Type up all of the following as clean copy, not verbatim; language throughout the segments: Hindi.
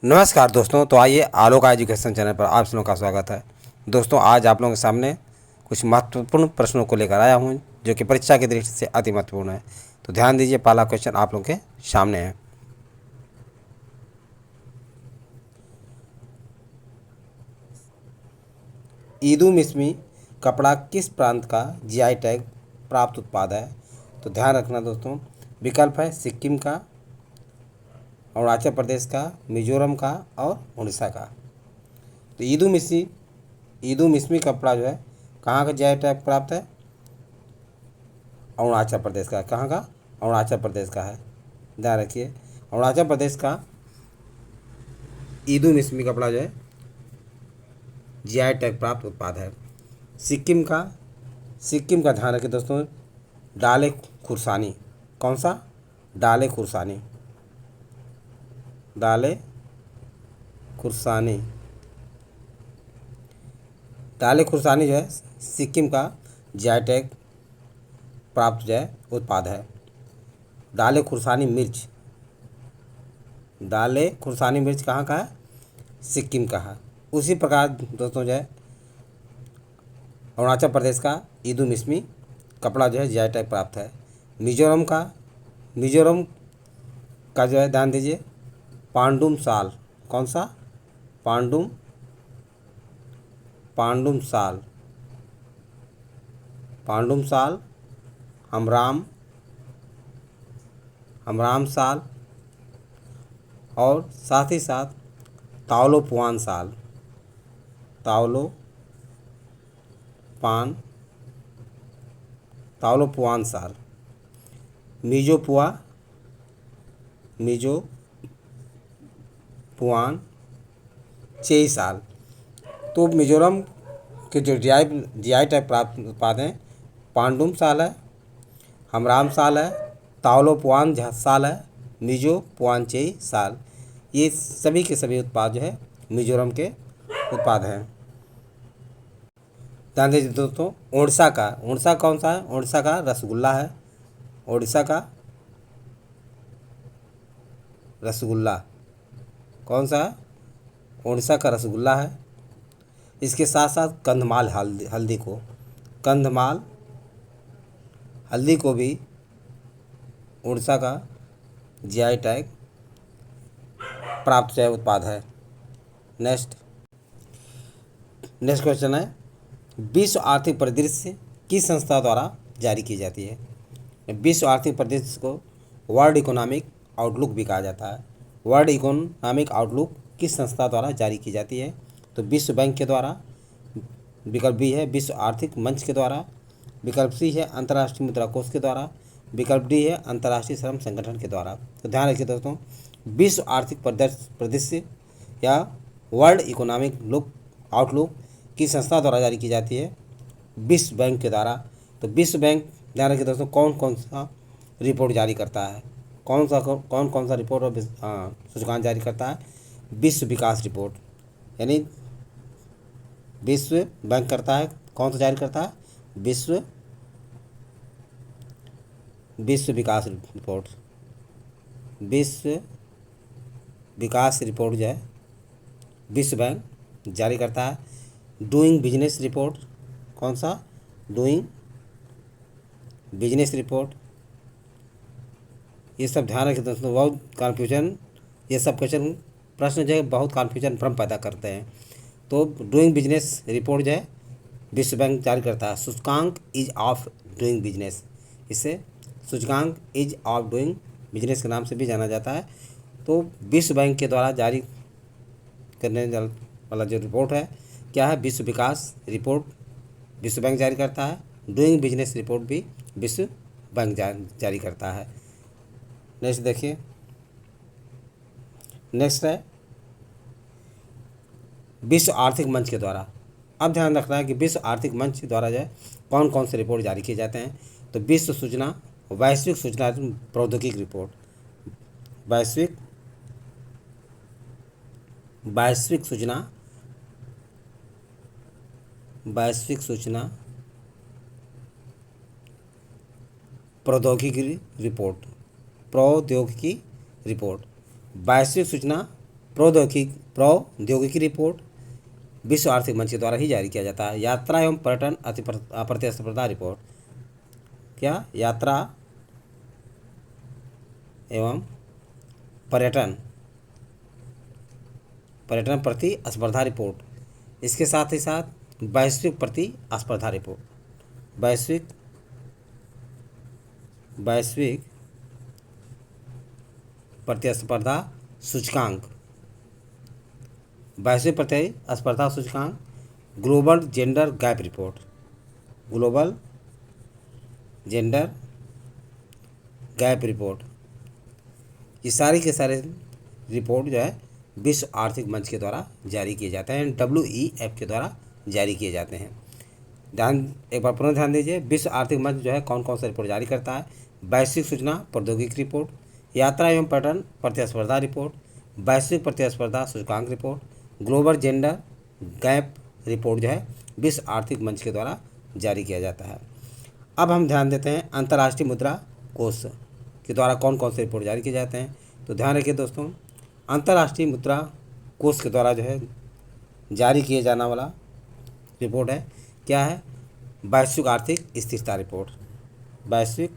नमस्कार दोस्तों। तो आइए आलोक एजुकेशन चैनल पर आप सबों का स्वागत है। दोस्तों, आज आप लोगों के सामने कुछ महत्वपूर्ण प्रश्नों को लेकर आया हूं जो कि परीक्षा की दृष्टि से अति महत्वपूर्ण है। तो ध्यान दीजिए, पहला क्वेश्चन आप लोगों के सामने है। ईदू मिश्मी कपड़ा किस प्रांत का जीआई टैग प्राप्त उत्पाद है? तो ध्यान रखना दोस्तों, विकल्प है सिक्किम का, अरुणाचल प्रदेश का, मिजोरम का और उड़ीसा का। तो ईदू मिश्मी कपड़ा जो है कहाँ का जीआई टैग प्राप्त है? अरुणाचल प्रदेश का। कहाँ का? अरुणाचल प्रदेश का है। ध्यान रखिए, अरुणाचल प्रदेश का ईदू मिश्मी कपड़ा जो है जीआई टैग प्राप्त उत्पाद है। सिक्किम का ध्यान रखिए दोस्तों, डाले खुरसानी। कौन सा? डाले खुरसानी। डाले खुरसानी डाले खुरसानी जो है सिक्किम का जीआई टैग प्राप्त जो है उत्पाद है। डाले खुरसानी मिर्च कहाँ का है? सिक्किम का है। उसी प्रकार दोस्तों जो है अरुणाचल प्रदेश का ईदू मिश्मी कपड़ा जो है जीआई टैग प्राप्त है। मिजोरम का जो है ध्यान दीजिए, पांडुम साल। कौन सा? पांडुम साल, हमराम साल और साथ ही साथ तावलो पुआन साल। मिजो पुआन चेई साल। तो मिजोरम के जो जीआई टैग प्राप्त उत्पाद हैं, पांडुम साल है, हमराम साल है, तावलो पुआन साल है, मिजो पुआन चेई साल। ये सभी के सभी उत्पाद जो है मिजोरम के उत्पाद हैं। ध्यान दीजिए दोस्तों, उड़ीसा कौन सा है? उड़ीसा का रसगुल्ला है। उड़ीसा का रसगुल्ला कौन सा है? उड़ीसा का रसगुल्ला है। इसके साथ साथ कंधमाल हल्दी को भी उड़ीसा का जीआई टैग प्राप्त उत्पाद है। नेक्स्ट क्वेश्चन है, विश्व आर्थिक परिदृश्य किस संस्था द्वारा जारी की जाती है? विश्व आर्थिक परिदृश्य को वर्ल्ड इकोनॉमिक आउटलुक भी कहा जाता है। वर्ल्ड इकोनॉमिक आउटलुक किस संस्था द्वारा जारी की जाती है? तो विश्व बैंक के द्वारा, विकल्प बी है विश्व आर्थिक मंच के द्वारा, विकल्प सी है अंतर्राष्ट्रीय मुद्रा कोष के द्वारा, विकल्प डी है अंतर्राष्ट्रीय श्रम संगठन के द्वारा। तो ध्यान रखिए दोस्तों, विश्व आर्थिक परिदृश्य या वर्ल्ड इकोनॉमिक आउटलुक किस संस्था द्वारा जारी की जाती है? विश्व बैंक के द्वारा। तो विश्व बैंक, ध्यान रखिए दोस्तों, कौन कौन सा रिपोर्ट जारी करता है? कौन कौन सा रिपोर्ट और सूचकांक जारी करता है? विश्व विकास रिपोर्ट, यानी विश्व बैंक करता है। कौन सा जारी करता है? विश्व विकास रिपोर्ट। विश्व विकास रिपोर्ट जो है विश्व बैंक जारी करता है। डूइंग बिजनेस रिपोर्ट, कौन सा? Doing business report. ये सब ध्यान रखें दोस्तों, बहुत कन्फ्यूजन, ये सब क्वेश्चन प्रश्न जो है बहुत कन्फ्यूजन भ्रम पैदा करते हैं। तो डूइंग बिजनेस रिपोर्ट जो है विश्व बैंक जारी करता है। सूचकांक इज ऑफ डूइंग बिजनेस, इसे सूचकांक इज ऑफ डूइंग बिजनेस के नाम से भी जाना जाता है। तो विश्व बैंक के द्वारा जारी करने वाला जो रिपोर्ट है क्या है? विश्व विकास रिपोर्ट विश्व बैंक जारी करता है। डूइंग बिजनेस रिपोर्ट भी विश्व बैंक जारी करता है। नेक्स्ट देखिए, नेक्स्ट है विश्व आर्थिक मंच के द्वारा। अब ध्यान रखना है कि विश्व आर्थिक मंच द्वारा जो है कौन कौन से रिपोर्ट जारी किए जाते हैं? तो वैश्विक सूचना प्रौद्योगिकी रिपोर्ट, वैश्विक सूचना प्रौद्योगिकी रिपोर्ट, वैश्विक सूचना प्रौद्योगिकी रिपोर्ट विश्व आर्थिक मंच के द्वारा ही जारी किया जाता है। यात्रा एवं पर्यटन प्रतिस्पर्धा रिपोर्ट, क्या यात्रा एवं पर्यटन प्रतिस्पर्धा रिपोर्ट, इसके साथ ही साथ वैश्विक प्रतिस्पर्धा रिपोर्ट, वैश्विक प्रतिस्पर्धा सूचकांक, वैश्विक प्रतिस्पर्धा सूचकांक, global gender gap report, global gender gap report, ये सारे के सारे रिपोर्ट जो है विश्व आर्थिक मंच के द्वारा जारी किए जाते हैं, WEF के द्वारा जारी किए जाते हैं। एक बार पुनः ध्यान दीजिए, विश्व आर्थिक मंच जो है कौन कौन सा रिपोर्ट जारी करता है? वैश्विक सूचना प्रौद्योगिकी रिपोर्ट, यात्रा एवं पर्यटन प्रतिस्पर्धा रिपोर्ट, वैश्विक प्रतिस्पर्धा सूचकांक report, global gender gap report जो है विश्व आर्थिक मंच के द्वारा जारी किया जाता है। अब हम ध्यान देते हैं अंतर्राष्ट्रीय मुद्रा कोष के द्वारा कौन कौन से रिपोर्ट जारी किए जाते हैं। तो ध्यान रखिए दोस्तों, अंतर्राष्ट्रीय मुद्रा कोष के द्वारा जो है जारी किए जाने वाला रिपोर्ट है, क्या है? वैश्विक आर्थिक स्थिरता रिपोर्ट, वैश्विक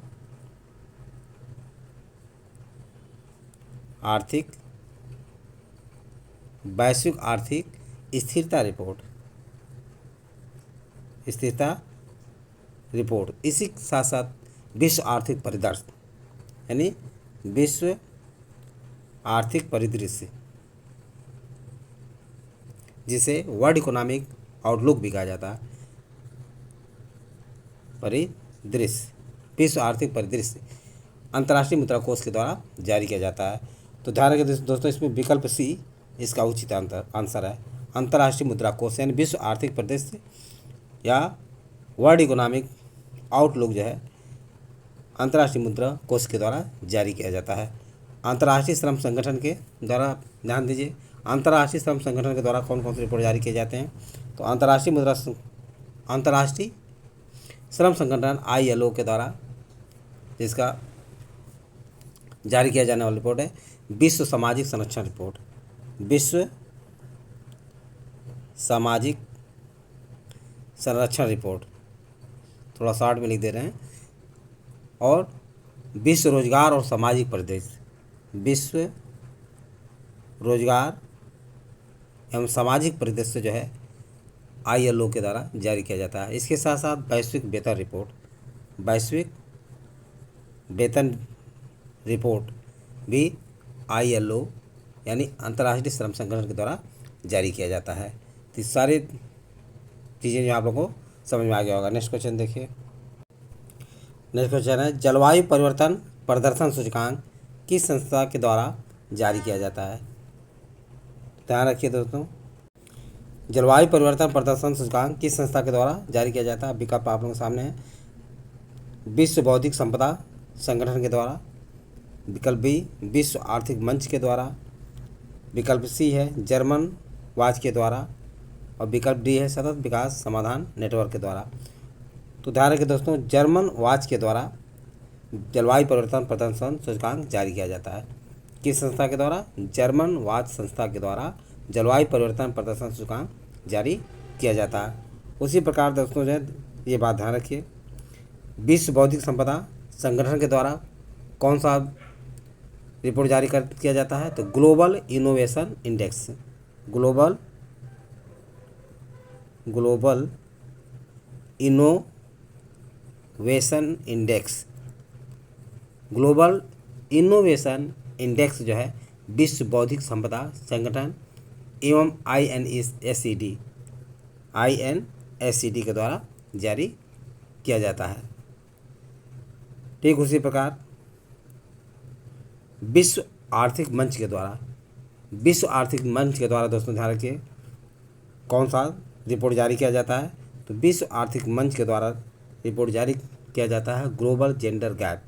आर्थिक स्थिरता रिपोर्ट, इसी के साथ साथ विश्व आर्थिक परिदृश्य, यानी विश्व आर्थिक परिदृश्य, जिसे वर्ल्ड इकोनॉमिक आउटलुक भी कहा जाता है, परिदृश्य, विश्व आर्थिक परिदृश्य अंतर्राष्ट्रीय मुद्रा कोष के द्वारा जारी किया जाता है। तो ध्यान रखिए दोस्तों, इसमें विकल्प सी इसका उचित आंसर है। अंतर्राष्ट्रीय मुद्रा कोष यानी विश्व आर्थिक परिदृश्य या वर्ल्ड इकोनॉमिक आउटलुक जो है अंतर्राष्ट्रीय मुद्रा कोष के द्वारा जारी किया जाता है। अंतर्राष्ट्रीय श्रम संगठन के द्वारा, ध्यान दीजिए, अंतर्राष्ट्रीय श्रम संगठन के द्वारा कौन कौन से रिपोर्ट जारी किए जाते हैं? तो अंतर्राष्ट्रीय श्रम संगठन ILO के द्वारा जिसका जारी किया जाने वाला रिपोर्ट है विश्व सामाजिक संरक्षण रिपोर्ट, विश्व सामाजिक संरक्षण रिपोर्ट, थोड़ा शॉर्ट में लिख दे रहे हैं, और विश्व रोजगार और सामाजिक परिदृश्य, विश्व रोजगार एवं सामाजिक परिदृश्य जो है ILO के द्वारा जारी किया जाता है। इसके साथ साथ वैश्विक वेतन रिपोर्ट, वैश्विक वेतन रिपोर्ट भी ILO यानी अंतर्राष्ट्रीय श्रम संगठन के द्वारा जारी किया जाता है। तो सारी चीज़ें जो आप लोगों को समझ में आ गया होगा। नेक्स्ट क्वेश्चन देखिए, नेक्स्ट क्वेश्चन है जलवायु परिवर्तन प्रदर्शन सूचकांक किस संस्था के द्वारा जारी किया जाता है? ध्यान रखिए दोस्तों, जलवायु परिवर्तन प्रदर्शन सूचकांक किस संस्था के द्वारा जारी किया जाता है? विकल्प आप लोगों के सामने है, विश्व बौद्धिक संपदा संगठन के द्वारा, विकल्प बी विश्व आर्थिक मंच के द्वारा, विकल्प सी है जर्मन वाच के द्वारा, और विकल्प डी है सतत विकास समाधान नेटवर्क के द्वारा। तो ध्यान रखिए दोस्तों, जर्मन वाच के द्वारा जलवायु परिवर्तन प्रदर्शन सूचकांक जारी किया जाता है। किस संस्था के द्वारा? जर्मन वाच संस्था के द्वारा जलवायु परिवर्तन प्रदर्शन सूचकांक जारी किया जाता है। उसी प्रकार दोस्तों जो है ये बात ध्यान रखिए, विश्व बौद्धिक संपदा संगठन के द्वारा कौन सा रिपोर्ट जारी किया जाता है? तो global innovation index, global innovation index, global innovation index जो है विश्व बौद्धिक संपदा संगठन एवं INSED के द्वारा जारी किया जाता है। ठीक उसी प्रकार विश्व आर्थिक मंच के द्वारा, विश्व आर्थिक मंच के द्वारा दोस्तों ध्यान रखिए कौन सा रिपोर्ट जारी किया जाता है? तो विश्व आर्थिक मंच के द्वारा रिपोर्ट जारी किया जाता है global gender gap,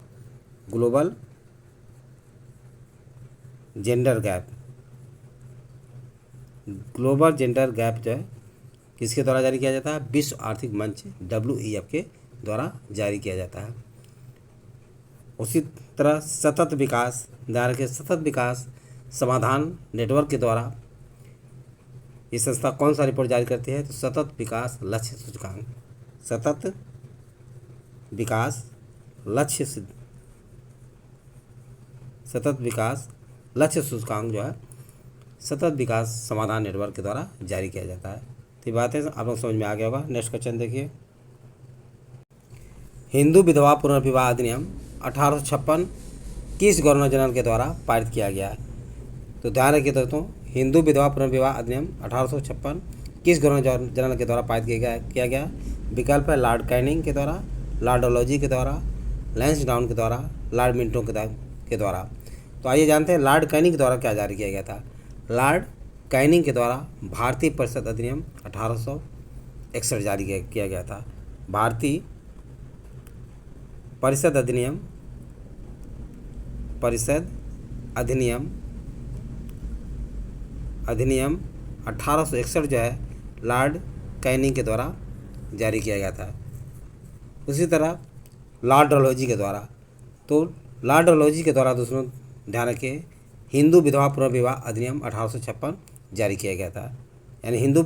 global gender gap, global gender gap जो है किसके द्वारा जारी किया जाता है? विश्व आर्थिक मंच WEF के द्वारा जारी किया जाता है। उसी तरह सतत विकास, ध्यान रखिए, सतत विकास समाधान नेटवर्क के द्वारा ये संस्था कौन सा रिपोर्ट जारी करती है? तो सतत विकास लक्ष्य सूचकांक। सतत विकास लक्ष्य सतत विकास लक्ष्य सूचकांक जो है सतत विकास समाधान नेटवर्क के द्वारा जारी किया जाता है। तो ये बातें आप लोग समझ में आ गया होगा। नेक्स्ट क्वेश्चन देखिए, हिंदू विधवा पुनर्विवाह अधिनियम 1856 किस गवर्नर जनरल के द्वारा पारित किया गया है? तो ध्यान रखिए दोस्तों, हिंदू विधवा पुनर्विवाह अधिनियम 1856 किस गवर्नर जनरल के द्वारा पारित किया गया? विकल्प है लॉर्ड कैनिंग के द्वारा, लॉर्ड डलहौजी के द्वारा, लैंसडाउन के द्वारा, लॉर्ड मिंटो के द्वारा। तो आइए जानते हैं लॉर्ड कैनिंग के द्वारा क्या जारी किया गया था। लॉर्ड कैनिंग के द्वारा भारतीय परिषद अधिनियम 1861 जारी किया गया था। भारतीय परिषद अधिनियम 1861 जो है लॉर्ड कैनिंग के द्वारा जारी किया गया था। उसी तरह लॉर्ड डलहौजी के द्वारा, तो लॉर्ड डलहौजी के द्वारा दोस्तों ध्यान रखिए हिंदू विधवा पुनर्विवाह अधिनियम 1856 जारी किया गया था। यानी हिंदू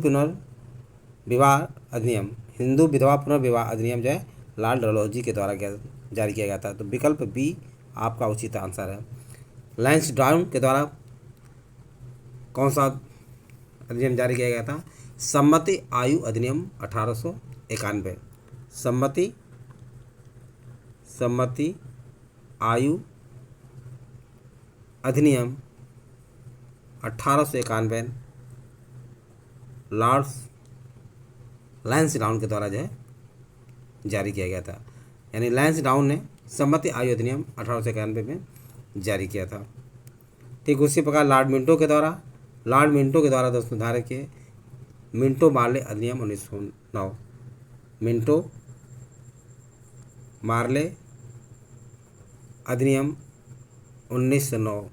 विधवा पुनर्विवाह अधिनियम जो है लॉर्ड डलहौजी के द्वारा जारी किया गया था। तो विकल्प बी आपका उचित आंसर है। लैंसडाउन के द्वारा कौन सा अधिनियम जारी किया गया था? सम्मति आयु अधिनियम 1891। सम्मति आयु अधिनियम 1891 लॉर्ड लैंसडाउन के द्वारा जो है जारी किया गया था। यानी लैंसडाउन ने सम्मति आयु अधिनियम 1891 में जारी किया था। ठीक उसी प्रकार लॉर्ड मिंटो के द्वारा दोस्तों ध्यान रखिए मिंटो मार्ले अधिनियम 1909। मिंटो मार्ले अधिनियम 1909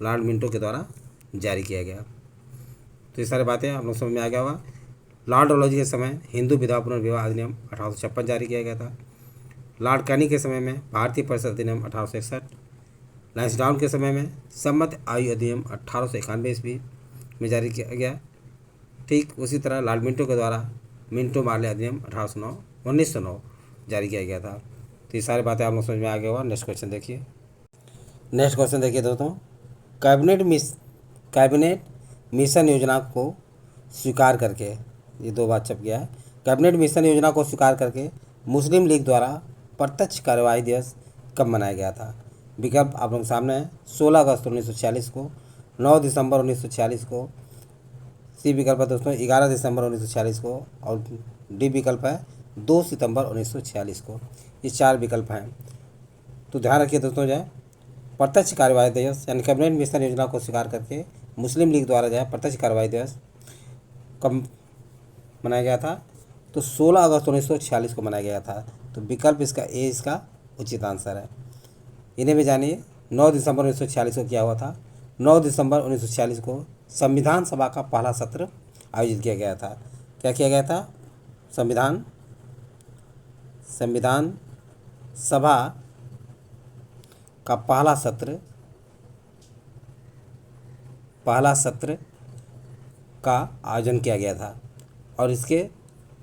लॉर्ड मिंटो के द्वारा जारी किया गया। तो ये सारी बातें आप लोग समझ में आ गया होगा। लॉर्ड डलहौजी के समय हिंदू विधवा पुनर्विवाह अधिनियम 1856 जारी किया गया था। लॉर्ड कैनिंग के समय में भारतीय परिषद अधिनियम 1861। लैंसडाउन के समय में सम्मत आयु अधिनियम 1891 ईस्वी में जारी किया गया। ठीक उसी तरह लॉर्ड मिंटो के द्वारा मिंटो मार्ले अधिनियम 1909 जारी किया गया था। तो ये सारी बातें आप लोग समझ में आ गया होगा। नेक्स्ट क्वेश्चन देखिए दोस्तों, कैबिनेट मिशन योजना को स्वीकार करके, ये दो बात छप गया है। कैबिनेट मिशन योजना को स्वीकार करके मुस्लिम लीग द्वारा प्रत्यक्ष कार्यवाही दिवस कब मनाया गया था? विकल्प आप लोगों के सामने है 16 अगस्त 1946 को, 9 दिसंबर 1946 को, सी विकल्प है दोस्तों 11 दिसंबर 1946 को, और डी विकल्प है 2 सितंबर 1946 को। ये 4 विकल्प हैं। तो ध्यान रखिए दोस्तों जो है प्रत्यक्ष कार्यवाही दिवस यानी कैबिनेट मिशन योजना को स्वीकार करके मुस्लिम लीग द्वारा जो है प्रत्यक्ष कार्यवाही दिवस कब मनाया गया था? तो 16 अगस्त 1946 को मनाया गया था। तो विकल्प इसका उचित आंसर है। इन्हें भी जानिए 9 दिसंबर 1946 को क्या हुआ था? 9 दिसंबर 1946 को संविधान सभा का पहला सत्र आयोजित किया गया था। क्या किया गया था? संविधान सभा का पहला सत्र का आयोजन किया गया था और इसके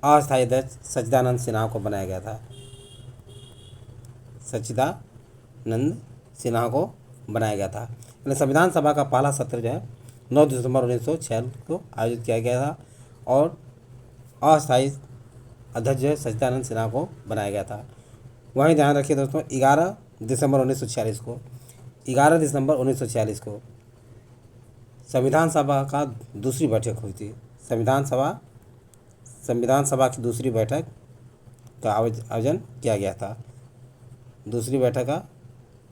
अस्थायी अध्यक्ष सच्चिदानंद सिन्हा को बनाया गया था। सच्चिदानंद सिन्हा को बनाया गया था। यानी संविधान सभा का पहला सत्र जो है 9 दिसंबर 1946 को आयोजित किया गया था और अस्थायी अध्यक्ष जो है सच्चिदानंद सिन्हा को बनाया गया था। वहीं ध्यान रखिए दोस्तों 11 दिसंबर 1946 को संविधान सभा का दूसरी बैठक हुई थी। संविधान सभा की दूसरी बैठक का आयोजन किया गया था। दूसरी बैठक का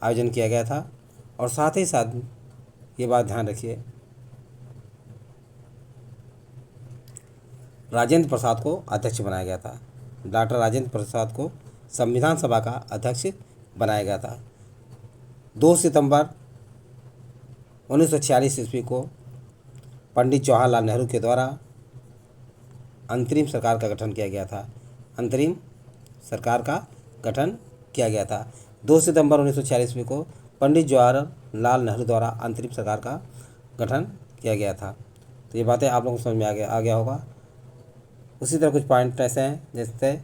आयोजन किया गया था और साथ ही साथ ये बात ध्यान रखिए राजेंद्र प्रसाद को अध्यक्ष बनाया गया था। डॉक्टर राजेंद्र प्रसाद को संविधान सभा का अध्यक्ष बनाया गया था। 2 सितंबर 1946 ईस्वी को पंडित जवाहरलाल नेहरू के द्वारा अंतरिम सरकार का गठन किया गया था। अंतरिम सरकार का गठन किया गया था। 2 सितंबर 1946 ईस्वी को पंडित लाल नेहरू द्वारा अंतरिम सरकार का गठन किया गया था। तो ये बातें आप लोगों को समझ में आ गया होगा। उसी तरह कुछ पॉइंट ऐसे हैं, जैसे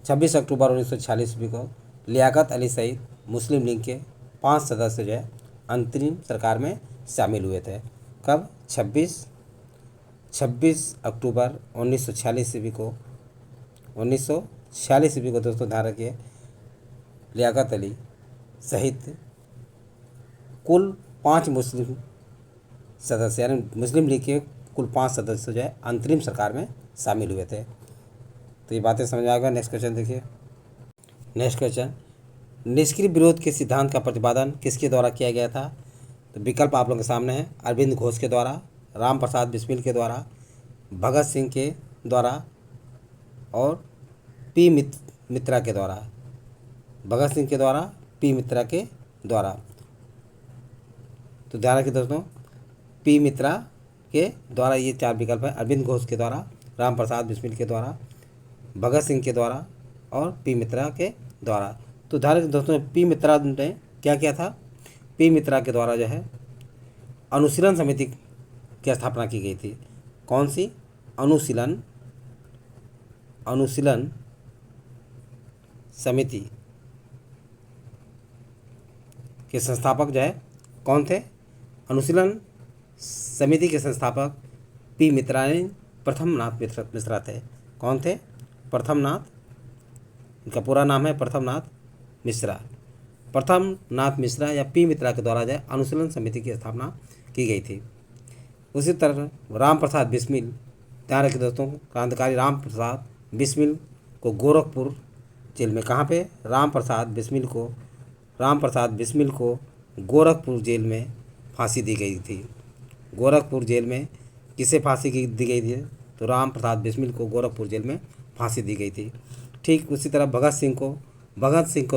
26 अक्टूबर 1946 ईस्वी को लियाकत अली सहित मुस्लिम लीग के 5 सदस्य जो है अंतरिम सरकार में शामिल हुए थे। कब? 26 अक्टूबर 1946 ईस्वी को 1946 ईस्वी को दोस्तों ध्यान रखिए, लियाकत अली सहित कुल 5 मुस्लिम सदस्य यानी मुस्लिम लीग के कुल 5 सदस्य जो है अंतरिम सरकार में शामिल हुए थे। तो ये बातें समझ में आ गया। नेक्स्ट क्वेश्चन देखिए। नेक्स्ट क्वेश्चन, निष्क्रिय विरोध के सिद्धांत का प्रतिपादन किसके द्वारा किया गया था? तो विकल्प आप लोगों के सामने है, अरविंद घोष के द्वारा, राम प्रसाद बिस्मिल के द्वारा, भगत सिंह के द्वारा और पी मित्रा के द्वारा। भगत सिंह के द्वारा, पी मित्रा के द्वारा। तो ध्यान रखिए दोस्तों, पी मित्रा के द्वारा ये 4 विकल्प है, अरविंद घोष के द्वारा, राम प्रसाद बिस्मिल के द्वारा, भगत सिंह के द्वारा और पी मित्रा के द्वारा। तो ध्यान रखिए दोस्तों, पी मित्रा ने क्या किया था? पी मित्रा के द्वारा जो है अनुशीलन समिति की स्थापना की गई थी। कौन सी? अनुशीलन समिति के संस्थापक जो है कौन थे? अनुशीलन समिति के संस्थापक पी मित्रा ने प्रथमनाथ मिश्रा थे। कौन थे? प्रथमनाथ, इनका पूरा नाम है प्रथमनाथ मिश्रा। प्रथमनाथ मिश्रा या पी मित्रा के द्वारा जो है अनुशीलन समिति की स्थापना की गई थी। उसी तरह राम प्रसाद बिस्मिल, ध्यान रखिए दोस्तों, क्रांतिकारी राम प्रसाद बिस्मिल को गोरखपुर जेल में, कहाँ पे? राम प्रसाद बिस्मिल को गोरखपुर जेल में फांसी दी गई थी। गोरखपुर जेल में किसे फांसी दी गई थी? तो राम प्रसाद बिस्मिल को गोरखपुर जेल में फांसी दी गई थी। ठीक उसी तरह भगत सिंह को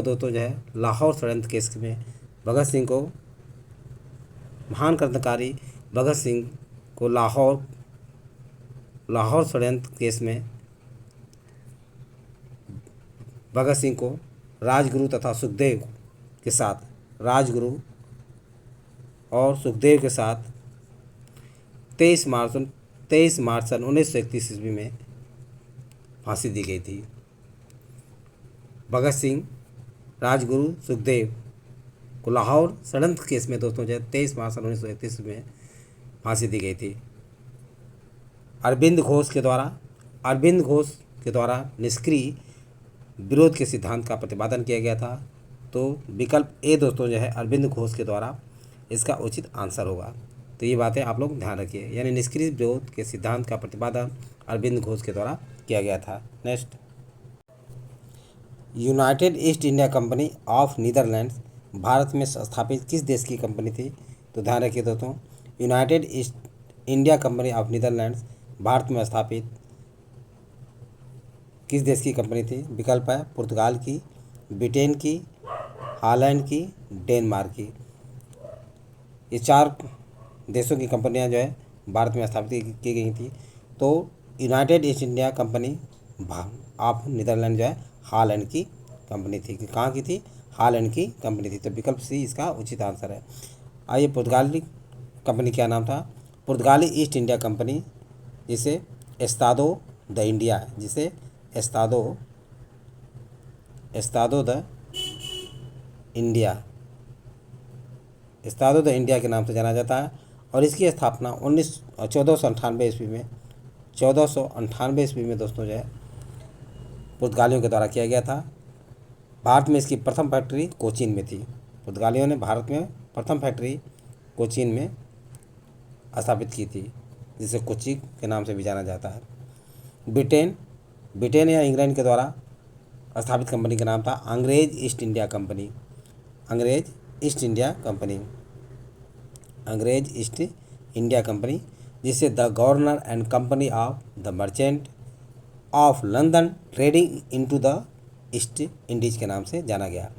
दोस्तों जो है लाहौर षड्यंत्र केस में भगत सिंह को, महान क्रांतिकारी भगत सिंह को लाहौर षड्यंत्र केस में भगत सिंह को राजगुरु तथा सुखदेव के साथ, राजगुरु और सुखदेव के साथ 23 मार्च सन 1931 ईस्वी में फांसी दी गई थी। भगत सिंह, राजगुरु, सुखदेव को लाहौर षड्यंत्र केस में दोस्तों जो है 23 मार्च सन 1931 में फांसी दी गई थी। अरविंद घोष के द्वारा निष्क्रिय विरोध के सिद्धांत का प्रतिपादन किया गया था। तो विकल्प ए दोस्तों जो है अरविंद घोष के द्वारा इसका उचित आंसर होगा। तो ये बातें आप लोग ध्यान रखिए, यानी निष्क्रिय विरोध के सिद्धांत का प्रतिपादन अरविंद घोष के द्वारा किया गया था। Next, United East India Company of Netherlands Bharat में स्थापित किस देश की कंपनी थी? तो ध्यान रखिए दोस्तों, United East India Company of Netherlands Bharat में स्थापित किस देश की कंपनी थी? विकल्प है पुर्तगाल की, ब्रिटेन की, हॉलैंड की, डेनमार्क की। ये 4 देशों की कंपनियां जो है भारत में स्थापित की गई थी। तो United East India Company of Netherlands जो है हॉलैंड की कंपनी थी। कहाँ की थी? हॉलैंड की कंपनी थी। तो विकल्प सी इसका उचित आंसर है। आइए, पुर्तगाली कंपनी क्या नाम था? पुर्तगाली ईस्ट इंडिया कंपनी, जिसे Estado the India Estado the India के नाम से जाना जाता है। और इसकी स्थापना 1498 ईस्वी में दोस्तों जो है पुर्तगालियों के द्वारा किया गया था। भारत में इसकी प्रथम फैक्ट्री कोचीन में थी। पुर्तगालियों ने भारत में प्रथम फैक्ट्री कोचीन में स्थापित की थी, जिसे कोची के नाम से भी जाना जाता है। ब्रिटेन या इंग्लैंड के द्वारा स्थापित कंपनी का नाम था अंग्रेज ईस्ट इंडिया कंपनी, जिसे the governor and company of the merchant of London trading into the east Indies के नाम से जाना गया।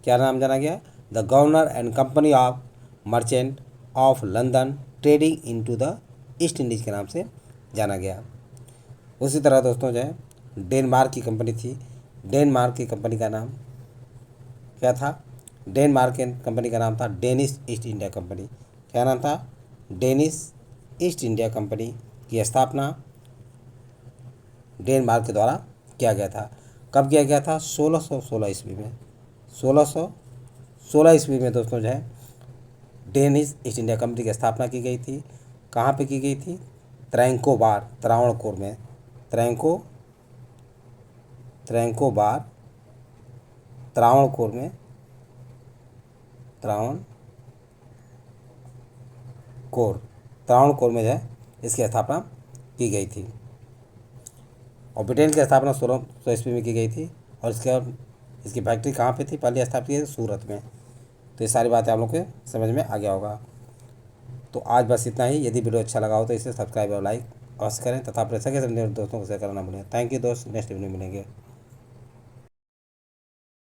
क्या नाम जाना गया? The governor and company of merchant of London trading into the east Indies के नाम से जाना गया। उसी तरह दोस्तों जो है डेनमार्क की कंपनी थी। डेनमार्क की कंपनी का नाम क्या था? डेनमार्क के कंपनी का नाम था डेनिश ईस्ट इंडिया कंपनी। क्या नाम था? डेनिश ईस्ट इंडिया कंपनी की स्थापना डेनमार्क के द्वारा किया गया था। कब किया गया था? 1616 ईस्वी में। 1616 ईस्वी में दोस्तों जो है डेनिश ईस्ट इंडिया कंपनी की स्थापना की गई थी। कहाँ पे की गई थी? त्रैंकोबार, त्रावणकोर में। त्रैंकोबार त्रावणकोर में, त्रावणकोर में जो है इसकी स्थापना की गई थी। और ब्रिटेन की स्थापना 1600 ईस्वी में की गई थी। और इसकी फैक्ट्री कहाँ पे थी? पहले स्थापित की थी सूरत में। तो ये सारी बातें आप लोग के समझ में आ गया होगा। तो आज बस इतना ही। यदि वीडियो अच्छा लगा हो तो इसे सब्सक्राइब और लाइक अवश्य करें तथा अपने सगे दोस्तों को शेयर करना भूलें। थैंक यू दोस्त, नेक्स्ट वीडियो में मिलेंगे।